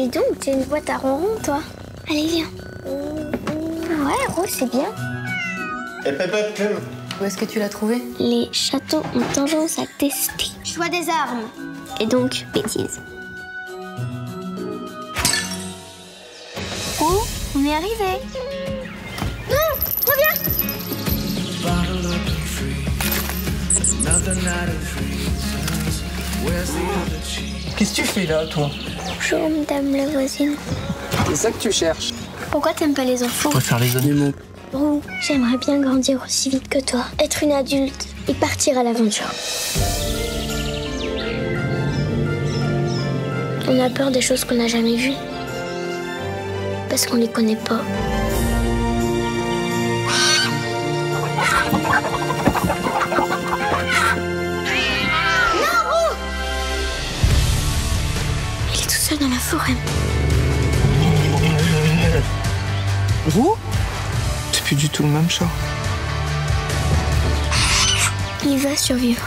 Dis donc, tu as une boîte à ronron, toi. Allez, viens. Ouais, Rose, c'est bien. Et Pep, Clem. Où est-ce que tu l'as trouvé? Les châteaux ont tendance à tester. Choix des armes. Et donc, bêtises. Oh, on est arrivé. Non, reviens. Qu'est-ce que tu fais là, toi? Bonjour, madame la voisine. C'est ça que tu cherches? Pourquoi t'aimes pas les enfants? Je préfère les animaux. Roux, j'aimerais bien grandir aussi vite que toi. Être une adulte et partir à l'aventure. On a peur des choses qu'on n'a jamais vues. Parce qu'on les connaît pas. Non, Roux! Il est tout seul dans la forêt. Roux? C'est plus du tout le même chat. Il va survivre.